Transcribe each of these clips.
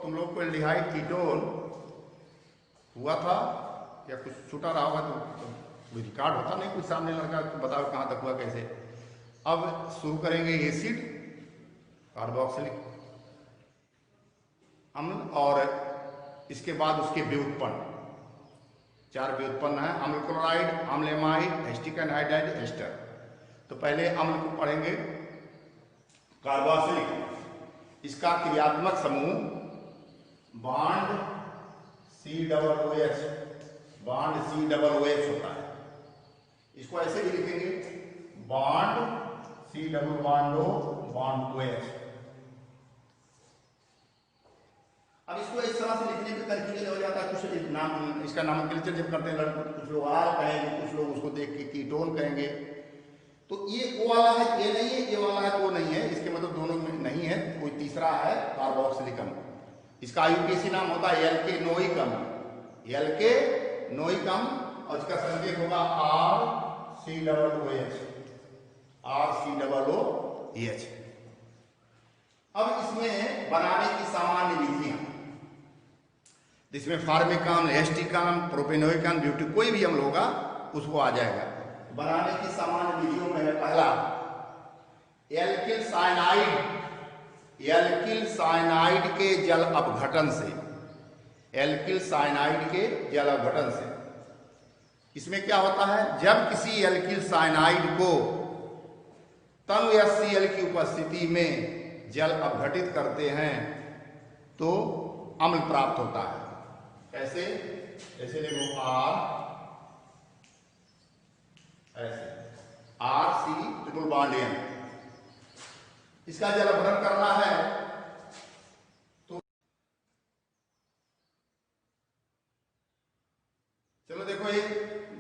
तुम लोग को एल्डिहाइड कीटोन हुआ था या कुछ छूटा रहा होगा तो रिकॉर्ड होता नहीं कुछ सामने लड़का तो बताओ कहाँ तक हुआ कैसे। अब शुरू करेंगे एसिड कार्बोक्सिलिक अम्ल और इसके बाद उसके व्युत्पन्न, 4 व्युत्पन्न है, अम्ल क्लोराइड, अम्ल एमाइड, एस्टिक एनहाइड्राइड, एस्टर। तो पहले अम्ल को पढ़ेंगे कार्बोक्सिलिक। इसका क्रियात्मक समूह बॉन्ड COOH, बॉन्ड COOH होता है। इसको ऐसे भी लिखेंगे bond C double bond O bond OH। अब इसको इस तरह से लिखने पे कंफ्यूजन हो जाता है, कुछ नाम इसका नामकरण जब करते हैं लड़कों, कुछ लोग आर कहेंगे, कुछ लोग उसको देख के कीटोन कहेंगे। तो ये O वाला है, ये नहीं है, ये वाला है, वो नहीं है, इसके मतलब दोनों में नहीं है, कोई तीसरा है कार्बोक्सिलिक अम्ल। इसका IUPAC नाम होता है एल्केनोइक अम्ल, एल्केनोइक अम्ल, और इसका संकेत होगा RCOOH, RCOOH। अब इसमें बनाने की सामान्य विधियां, जिसमें फार्मिक अम्ल, एस्टिक अम्ल, प्रोपेनोइक अम्ल, ब्यूटिक कोई भी अम्ल होगा उसको आ जाएगा। बनाने की सामान्य विधियों में है पहला एल्किल साइनाइड, एल्किल साइनाइड के जल अपघटन से, एल्किल साइनाइड के जल अपघटन से। इसमें क्या होता है, जब किसी एल्किल साइनाइड को तनु HCl की उपस्थिति में जल अपघटित करते हैं तो अम्ल प्राप्त होता है। कैसे? ऐसे देखो RC ट्रिपल बॉन्ड N, इसका जल अपघटन करना है तो चलो देखो, ये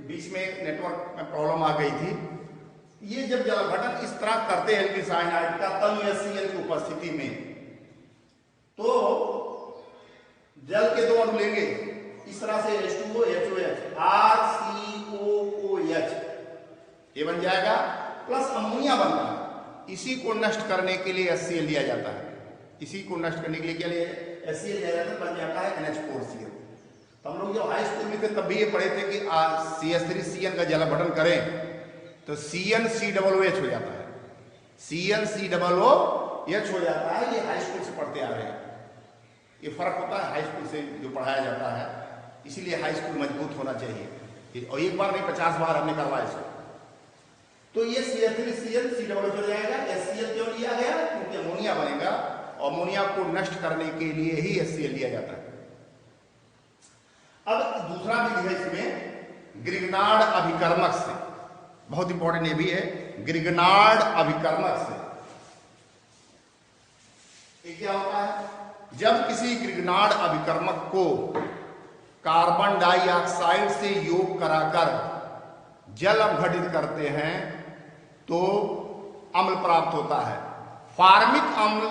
बीच में नेटवर्क में प्रॉब्लम आ गई थी। ये जब जल अपघटन इस तरह करते हैं एल्किल साइनाइड का तनु HCl की उपस्थिति में, तो जल के 2 अणु लेंगे इस तरह से H2OH, RCOOH, ये बन जाएगा, प्लस अमोनिया बनता है। इसी को नष्ट करने के लिए HCl लिया जाता है, इसी को नष्ट करने के लिए HCl लिया जाता है, बन जाता है NH4Cl। तो हम लोग जब हाई स्कूल में थे तब भी ये पढ़े थे कि CH3CN का जल अपघटन करें तो CnCOOH हो जाता है, CnCOOH हो जाता है। ये हाई स्कूल से पढ़ते आ रहे हैं, ये फर्क होता है हाई स्कूल से जो पढ़ाया जाता है, इसीलिए हाई स्कूल मजबूत होना चाहिए। और एक बार नहीं 50 बार हमने करवाया इसको। तो ये CH3CnCOOH हो जाएगा। HCl क्यों लिया गया? क्योंकि अमोनिया बनेगा, अमोनिया को नष्ट करने के लिए ही HCl लिया जाता है। अब दूसरा विधि है इसमें ग्रिग्नार्ड अभिकर्मक से, बहुत इंपॉर्टेंट ये भी है, ग्रिग्नार्ड अभिकर्मक से। ये क्या होता है, जब किसी ग्रिग्नार्ड अभिकर्मक को कार्बन डाइऑक्साइड से योग कराकर जल अपघटित करते हैं तो अम्ल प्राप्त होता है। फार्मिक अम्ल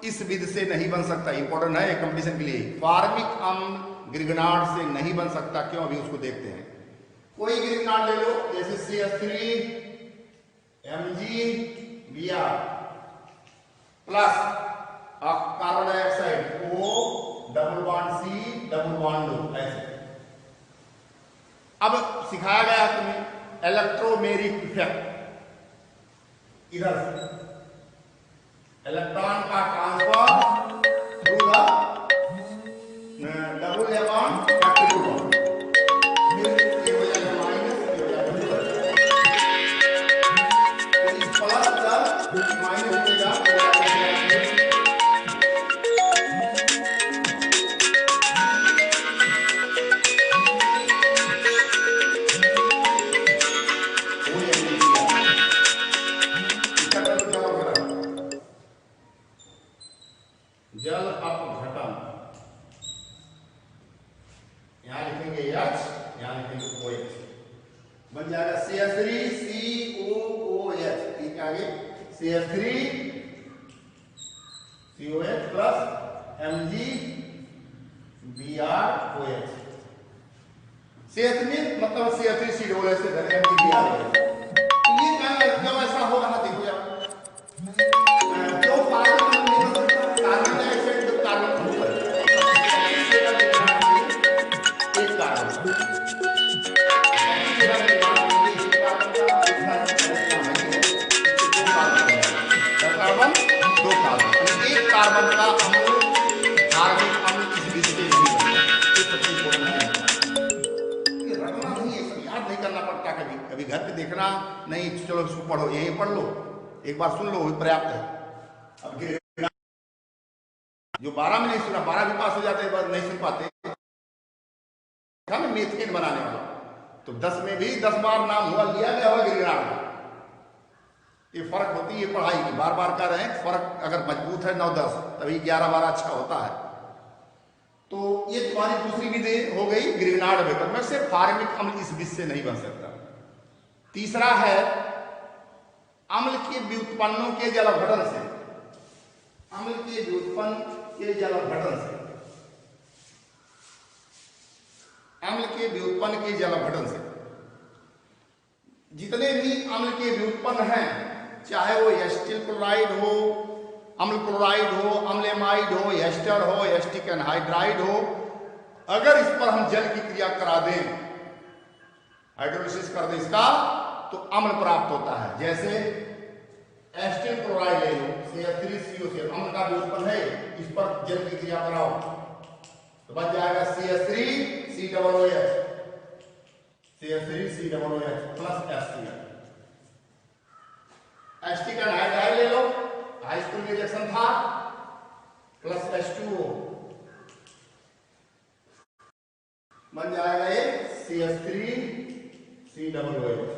इस विधि से नहीं बन सकता, इंपॉर्टेंट है कंपटीशन के लिए। फार्मिक अम्ल ग्रिग्नार्ड से नहीं बन सकता, क्यों? अभी उसको देखते हैं। कोई ग्रिग्नार्ड ले लो, जैसे CH3 MgBr plus carbon dioxide O double bond C double bond O, ऐसे। अब सिखाया गया तुम्हें इलेक्ट्रोमेरिक इफेक्ट, इधर इलेक्ट्रॉन का transfer through the double bond triple bond, ये हो जाएगा माइनस, ये हो जाएगा प्लस, माइनस हो जाएगा। जल अपघटन, यहां लिखेंगे H, यहां लिखेंगे OH, बन जाएगा CH3COOH। ठीक है, आगे CH3COH प्लस MgBrOH। CH3 मतलब CH3COOH से धरे MgBrOH। ये क्यों ऐसा हो रहा, देखो यार, क्यों कार्बन डाइऑक्साइड जो कार्बन कार्बन का अम्ल कार्बनिक अम्ल इस विष से नहीं बनता। ये सबसे इम्पोर्टेंट है, ये रटना नहीं है, सब याद नहीं करना पड़ता। कभी कभी घर पे देखना नहीं, चलो इसको पढ़ो, यहीं पढ़ लो, एक बार सुन लो वही पर्याप्त है। अब जो 12 में नहीं सुना, 12 भी पास हो जाते हैं, नहीं सुन पाते। मीथेन बनाने वाला तो 10 में भी 10 बार नाम हुआ, लिया गया हुआ गिरिराज का। ये फर्क होती है पढ़ाई की, बार बार कर रहे हैं। फर्क अगर मजबूत है 9-10, तभी 11-12 अच्छा होता है। तो ये तुम्हारी दूसरी विधि हो गई ग्रीनार्ड वेपर में से फार्मिक अम्ल इस विष से नहीं बन सकता। तीसरा है अम्ल के व्युत्पन्नों के जलावघटन से, अम्ल के व्युत्पन्न के जलावघटन से, अम्ल के व्युत्पन्न के जलावघटन से जितने भी अम्ल के व्युत्पन्न हैं, चाहे वो एस्टिल क्लोराइड हो, अम्ल क्लोराइड हो, अम्लेमाइड हो, एस्टर हो, एस्टिक एनहाइड्राइड हो, अगर इस पर हम जल की क्रिया करा दें, हाइड्रोलिसिस कर दें इसका, तो अम्ल प्राप्त होता है। जैसे एस्टिल क्लोराइड ले लो, CH3COCl अम्ल का व्युत्पन्न है, इस पर जल की क्रिया कराओ तो बन जाएगा CH3COOH, CH3COOH plus HCl। Asterisk anhydride ले लो, हाई स्कूल में रिएक्शन था, प्लस H2O बन जाएगा ये CH3COOH।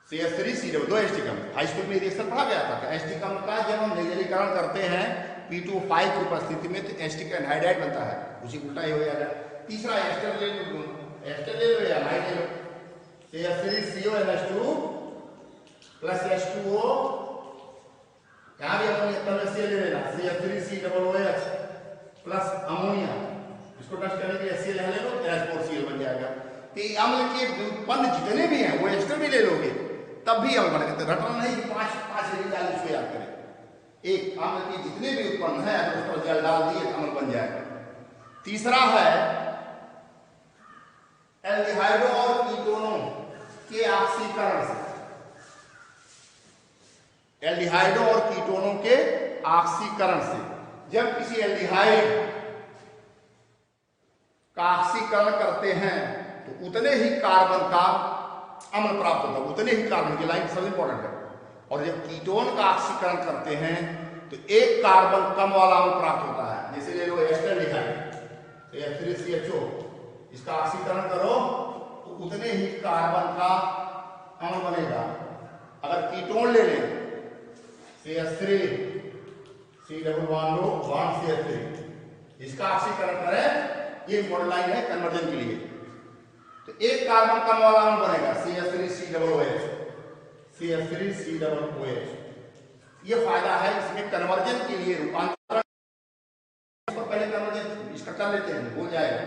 CH3COOH दो एस्टिकम, हाई स्कूल में रिएक्शन पढ़ा गया था कि एस्टिकम का जब हम निर्जलीकरण करते हैं P2O5 की उपस्थिति में तो एस्टिक एनहाइड्राइड बनता है, उसी उल्टा ही हो जाएगा। तीसरा एस्टर ले लो, एस्टर ले लो या एनहाइड ले लो, CH3CONH2 प्लस H2O, यहां भी अपन ले लेना CH3COOH प्लस अमोनिया, इसको डस्ट करने के लिए HCl ले लो, H4Cl बन जाएगा। कि अम्ल के व्युत्पन्न जितने भी हैं वो एस्टर भी ले लोगे तब भी अम्ल बनेगा। तो रटना नहीं 5 40 को याद करें। एक अम्ल के जितने भी उत्पन्न है अगर उस पर जल डाल दिए अम्ल बन जाएगा। तीसरा है एल्डिहाइडों और कीटोनों के ऑक्सीकरण से, एल्डिहाइडों और कीटोनों के ऑक्सीकरण से जब किसी एल्डिहाइड का ऑक्सीकरण करते हैं तो उतने ही कार्बन का अम्ल प्राप्त होता है, उतने ही कार्बन की लाइन सबसे इंपॉर्टेंट है। और जब कीटोन का ऑक्सीकरण करते हैं तो एक कार्बन कम वाला अम्ल प्राप्त होता है। जैसे ले लो एस्टरडिहाइड, F3CHO, इसका ऑक्सीकरण करो तो उतने ही कार्बन का अम्ल बनेगा। अगर कीटोन ले लें CH3 CH3, इसका ऑक्सीकरण करें, ये इंपॉर्टेंट लाइन है कन्वर्जन के लिए, तो एक कार्बन कम वाला अम्ल बनेगा CH3COOH, CH3COOH। ये फायदा है इसमें कन्वर्जन के लिए, रूपांतरण पहले कन्वर्जन इसका कर लेते हैं, हो जाएगा।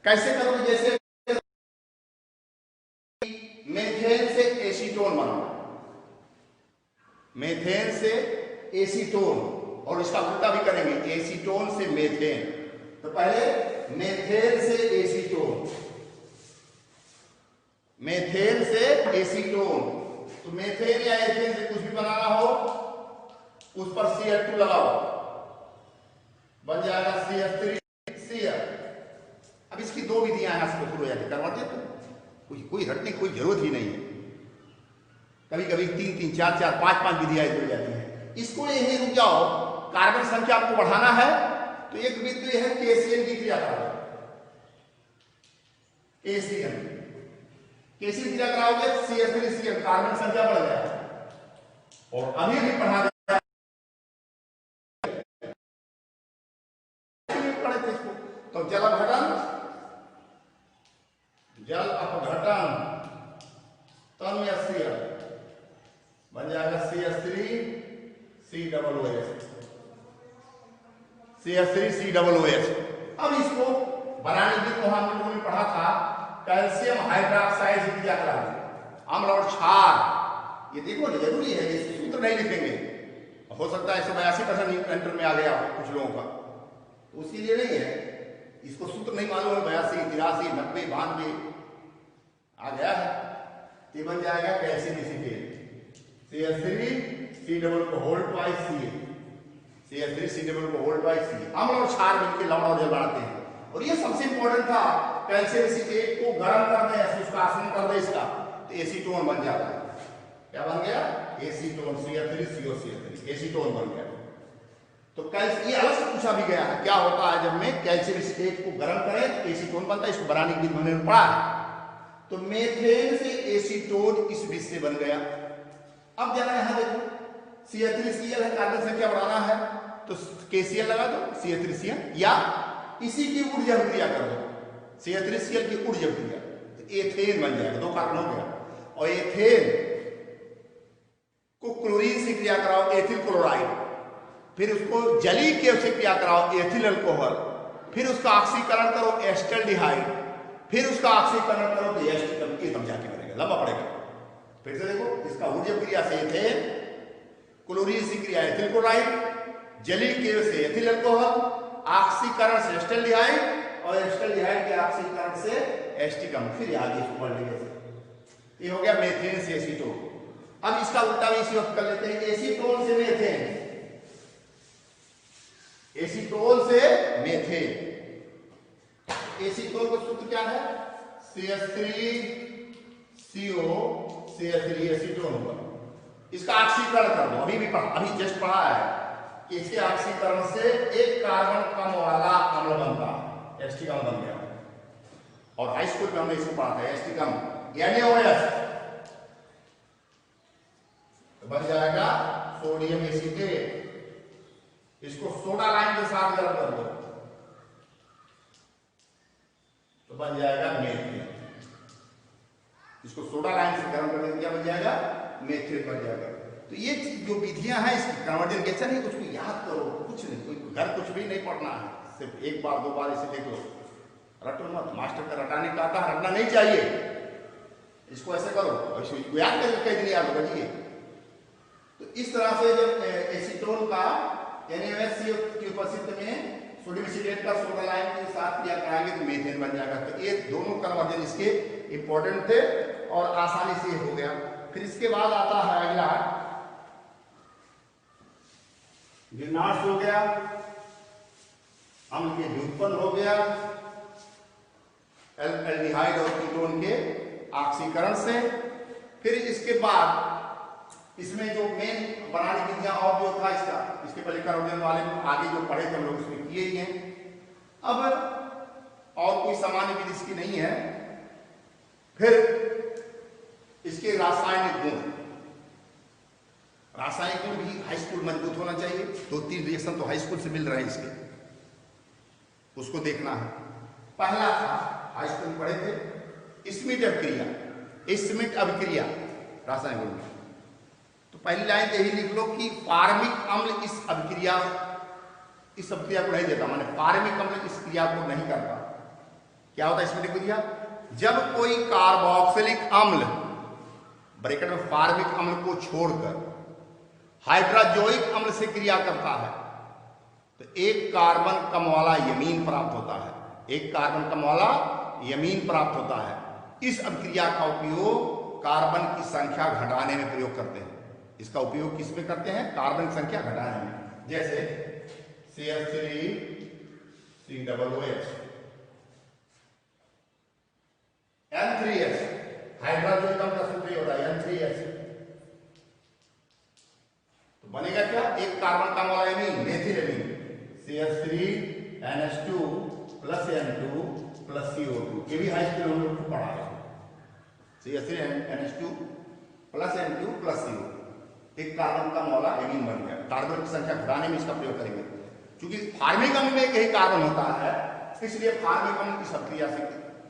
कैसे करोगे? जैसे मेथेन से एसीटोन बनाओ, मेथेन से एसीटोन, और इसका उल्टा भी करेंगे एसीटोन से मेथेन। तो पहले मेथेन से एसीटोन, मेथेन से एसीटोन, तो मेथेन या एथेन से कुछ भी बनाना हो उस पर Cl2 लगाओ, बन जाएगा CH3Cl। अब इसकी दो विधियां हैं, शुरू हो जाती है कन्वर्जन, कोई हटने कोई जरूरत ही नहीं है। कभी कभी 3-3, 4-4, 5-5 विधियां जुड़ जाती हैं। इसको यही रुक जाओ, कार्बन संख्या आपको बढ़ाना है तो एक विधि है KCl की क्रिया करो, KCl क्रिया कराओगे CH3Cl, कार्बन संख्या बढ़ गया। और अभी भी पढ़ा गया तो जल अपघटन, तन में Cl बन जाएगा CH3COOH। अब इसको बनाने की तो हम लोगों ने पढ़ा था कैल्शियम हाइड्रोक्साइड से क्रिया करा दी, अम्ल और क्षार। ये देखो जरूरी है, ये सूत्र नहीं लिखेंगे, हो सकता है 182% एंटर में आ गया कुछ लोगों का, तो उसके लिए नहीं है। इसको सूत्र नहीं मालूम है, 82, 83, 90, 92 आ गया है, ये बन जाएगा calcium acetate CH3 C double को hold twice Ca, CH3 C double को होल्ड ट्वाइस Ca। अम्ल और क्षार मिलकर लवण और जल बनाते हैं। और ये सबसे इंपॉर्टेंट था, कैल्शियम एसीटेट को गर्म कर दे, उसका आसवन कर दे इसका, तो एसीटोन बन जाता है। क्या बन गया? एसीटोन, CH3COCH3 एसीटोन बन गया। तो ये अलग से पूछा भी गया है, क्या होता है जब मैं कैल्शियम एसीटेट को गर्म करें तो एसीटोन बनता है, इसको बनाने की विधि हमने पढ़ा है। तो मेथेन से एसीटोन इस विधि से बन गया। अब जरा यहां देखो, CH3Cl है, कार्बन संख्या बढ़ाना है तो KCl लगा दो, CH3Cl, या इसी की ऊर्जा क्रिया कर दो, CH3Cl की ऊर्जा क्रिया, तो एथेन बन जाएगा, 2 कार्बन हो गया। और एथेन को क्लोरीन से क्रिया कराओ, एथिल क्लोराइड, फिर उसको जलीय के से क्रिया कराओ, एथिल अल्कोहल, फिर उसका ऑक्सीकरण करो, एस्टल्डिहाइड, फिर उसका ऑक्सीकरण करो तो एस्टिकम, ये तब जाके बनेगा, लंबा पड़ेगा। फिर से देखो, इसका ऊर्जा क्रिया से एथेन, क्लोरीन से क्रिया एथिल क्लोराइड, जलीय के से एथिल अल्कोहल, ऑक्सीकरण से एस्टल्डिहाइड, और एस्टल्डिहाइड के ऑक्सीकरण से एस्टिकम, फिर आगे इसको पढ़ लेंगे। ये हो गया मेथेन से एसीटोन। अब इसका उल्टा भी इसी वक्त कर लेते हैं, एसीटोन से मेथेन, एसीटोन से मेथेन। एसीटोन का सूत्र क्या है? CH3CO CH3 एसीटोन होगा। इसका ऑक्सीकरण कर दो, अभी जस्ट पढ़ा है कि इसके ऑक्सीकरण से एक कार्बन कम वाला अम्ल बनता है, एस्टिकम बन गया। और हाई स्कूल में हमने इसको पढ़ा था, एस्टिकम NaOH बन जाएगा सोडियम एसीटेट। इसको सोडा लाइन के साथ गर्म कर दो तो बन जाएगा मेथेन। इसको सोडा लाइन से गर्म करने से क्या बन जाएगा? मेथेन बन जाएगा। तो ये जो विधियां हैं इसकी कन्वर्जन रिएक्शन है, कुछ याद करो, कुछ नहीं, कोई घर कुछ भी नहीं पढ़ना है, सिर्फ 1 बार 2 बार इसे देख लो, रटो मत। मास्टर का रटाने का आता है, रटना नहीं चाहिए। इसको ऐसे करो, ऐसे याद करके कई दिन याद होगा जी। तो इस तरह से जब एसीटोन का NaOH की उपस्थिति में सोडियम एसीटेट का सोडा लाइन के साथ क्रिया कराएंगे तो मेथेन बन जाएगा। तो ये दोनों कन्वर्जन इसके इंपॉर्टेंट थे और आसानी से हो गया। फिर इसके बाद आता है अगला गिरनाश हो गया, अम्ल के व्युत्पन्न हो गया, एल्डिहाइड और कीटोन के ऑक्सीकरण से। फिर इसके बाद इसमें जो मेन बनाने की विधियां और जो था इसके पहले कन्वर्जन वाले आगे जो पढ़े थे हम लोग उसमें किए ही हैं। अब और कोई सामान्य विधि इसकी नहीं है। फिर इसके रासायनिक गुण भी हाई स्कूल मजबूत होना चाहिए। 2-3 रिएक्शन तो हाई स्कूल से मिल रहे हैं इसके, उसको देखना है। पहला था हाई स्कूल में पढ़े थे स्मिट अभिक्रिया, स्मिट अभिक्रिया रासायनिक गुण। तो पहली लाइन तो यही लिख लो कि फार्मिक अम्ल इस अभिक्रिया को नहीं देता, माने फार्मिक अम्ल इस क्रिया को नहीं करता। क्या होता है स्मिट अभिक्रिया? जब कोई कार्बोक्सिलिक अम्ल ब्रैकेट में फार्मिक अम्ल को छोड़कर हाइड्रोजोइक अम्ल से क्रिया करता है तो एक कार्बन कम वाला यमीन प्राप्त होता है, एक कार्बन कम वाला यमीन प्राप्त होता है। इस अभिक्रिया का उपयोग कार्बन की संख्या घटाने में प्रयोग करते हैं। इसका उपयोग किस में करते हैं? कार्बन की संख्या घटाने में। जैसे CH3COOH, N3H, हाइड्रोजन का सूत्र होता है N3H। तो बनेगा क्या? एक कार्बन कम वाला Yamin, मेथिलेमीन, CH3NH2 plus N2 plus CO2। ये भी हाई स्कूल हम लोग को पढ़ा है। CH3NH2 plus N2 plus CO2, एक कार्बन कम वाला यमीन बन गया। कार्बन की संख्या घटाने में इसका प्रयोग करेंगे। क्योंकि फार्मिक अम्ल में यही कार्बन होता है, इसलिए फार्मिक अम्ल की सब क्रिया से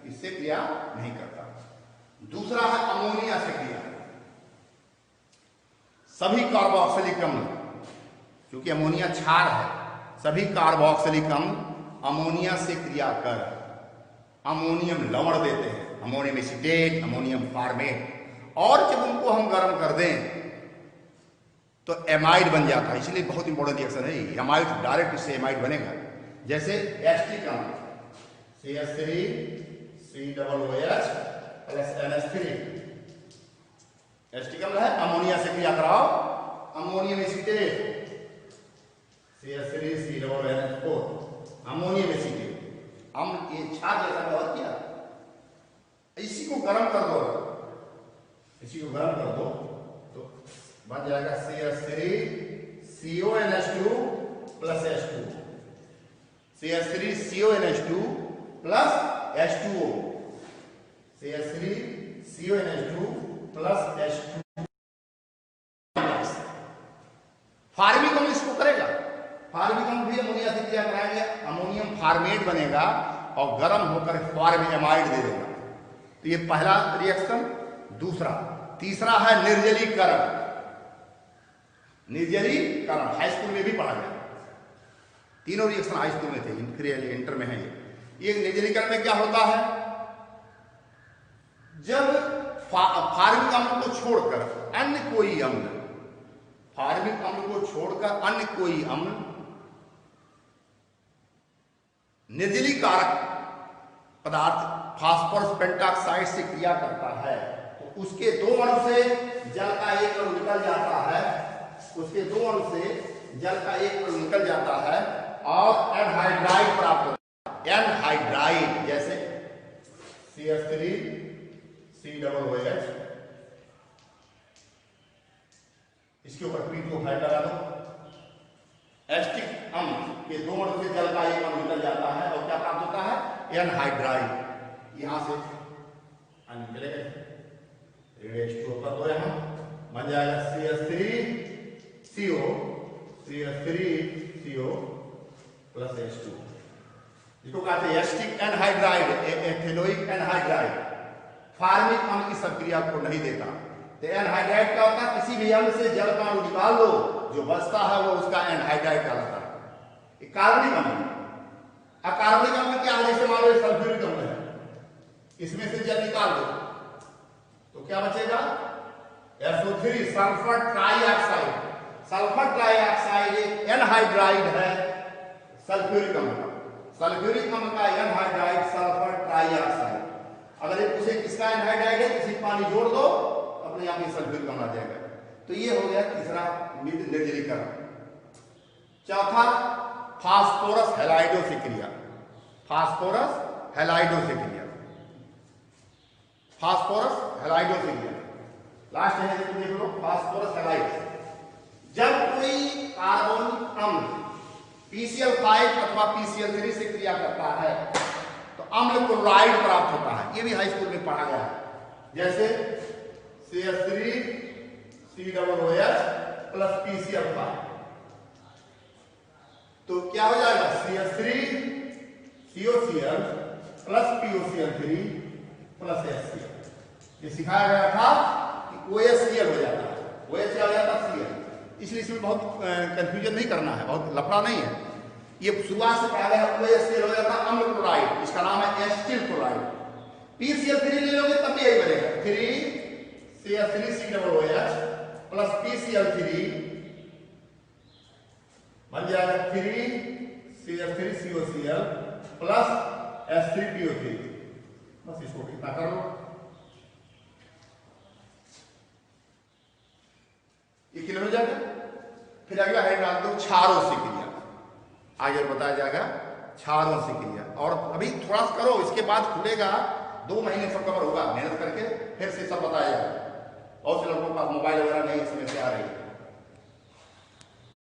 इससे क्रिया नहीं करता। दूसरा है अमोनिया से क्रिया। सभी कार्बोक्सिलिक अम्ल, क्योंकि अमोनिया क्षार है, सभी कार्बोक्सिलिक अम्ल अमोनिया से क्रिया कर अमोनियम लवण देते हैं, अमोनियम एसीटेट, अमोनियम फॉर्मेट। और जब उनको हम गर्म कर दें तो एमाइड बन जाता है। इसलिए बहुत इंपॉर्टेंट रिएक्शन है एमाइड, डायरेक्ट इससे एमाइड बनेगा। जैसे एस्टिक अम्ल CH3COOH प्लस NH3, एसिटिक अम्ल है, अमोनिया से क्रिया कराओ, ammonium acetate CH3COOH4 ammonium acetate अम्ल, ये क्षार जैसा व्यवहार किया। इसी को गर्म कर दो, इसी को गर्म कर दो तो बन जाएगा CH3CONH2 plus H2, CH3CONH2 plus H2O, CH3CONH2 plus H2। Formic अम्ल इसको करेगा, फार्मिक अम्ल भी अमोनिया से क्रिया कराएंगे, अमोनियम फार्मेट बनेगा और गर्म होकर फॉर्मेमाइड दे देगा। तो ये पहला रिएक्शन। दूसरा, तीसरा है निर्जलीकरण। निर्जलीकरण हाई स्कूल में भी पढ़ा गया, तीनों रिएक्शन हाई स्कूल में थे, इंटर में है ये। निर्जलीकरण में क्या होता है, जब फार्मिक अम्ल को छोड़कर अन्य कोई अम्ल, फार्मिक अम्ल को छोड़कर अन्य कोई अम्ल निर्जलीकारक पदार्थ फास्फोरस पेंटॉक्साइड से क्रिया करता है, तो उसके दो अणु से जल का एक अणु निकल जाता है, उसके दो अणु से जल का एक अणु निकल जाता है और एनहाइड्राइड प्राप्त होता है। एनहाइड्राइड जैसे CH3COOH, इसके ऊपर P2O5 लगा दो। एसिटिक अम्ल के दो अणु से जल का एक अणु निकल जाता है और क्या प्राप्त होता है, एनहाइड्राइड। यहां से निकलेगा H2O कर दो, यहां बन जाएगा CH3CO प्लस H2, जिसको कहते हैं acetic anhydride, ethanoic anhydride. Formic अम्ल की संक्रिया को नहीं देता। तो एनहाइड्राइड क्या होता है, किसी भी अम्ल से जल का अणु निकाल लो, जो बचता है वो उसका एनहाइड्राइड कहलाता है। कार्बनिक अम्ल, अकार्बनिक अम्ल क्या है, जैसे मान लो सल्फ्यूरिक अम्ल है, इसमें से जल निकाल दो तो क्या बचेगा, SO3 sulphur trioxide. Sulphur trioxide एक एनहाइड्राइड है सल्फ्यूरिक अम्ल का। सल्फ्यूरिक अम्ल का एनहाइड्राइड सल्फर ट्राइऑक्साइड। अगर एक उसे किसका एनहाइड्राइड है, किसी पानी जोड़ दो अपने आप ही सल्फ्यूरिक अम्ल आ जाएगा। तो ये हो गया तीसरा निर्जलीकरण। चौथा, फास्फोरस हैलाइडो से क्रिया। फास्फोरस हैलाइडो से क्रिया, फास्फोरस हैलाइडो से क्रिया। लास्ट है इसको देख लो, फास्फोरस हैलाइड। जब कोई कार्बोनिक अम्ल PCl5 अथवा PCl3 से क्रिया करता है तो अम्ल क्लोराइड प्राप्त होता है। ये भी हाई स्कूल में पढ़ा गया है, जैसे CH3COOH प्लस PCl5, तो क्या हो जाएगा, CH3COCl plus POCl3 plus HCl। ये सिखाया गया था कि OHCl हो जाता है, OH क्या हो जाता है, Cl। इसलिए इसमें बहुत कंफ्यूजन नहीं करना है, बहुत लफड़ा नहीं है। ये शुरुआत से पढ़ा गया, OHCl हो जाता है अम्ल क्लोराइड, इसका नाम है एसिटिल क्लोराइड। PCl3 ले लोगे तब भी यही बनेगा, 3CH3COOH प्लस PCl3 बन जाएगा 3CH3COCl प्लस H3PO3। बस इसको कितना कर लो, ये किलो हो जाएगा। फिर अगला है डाल दो क्षारों से क्रिया, आगे बताया जाएगा क्षारों से क्रिया। और अभी थोड़ा सा करो, इसके बाद खुलेगा, 2 महीने सब कवर होगा, मेहनत करके फिर से सब बताया जाएगा।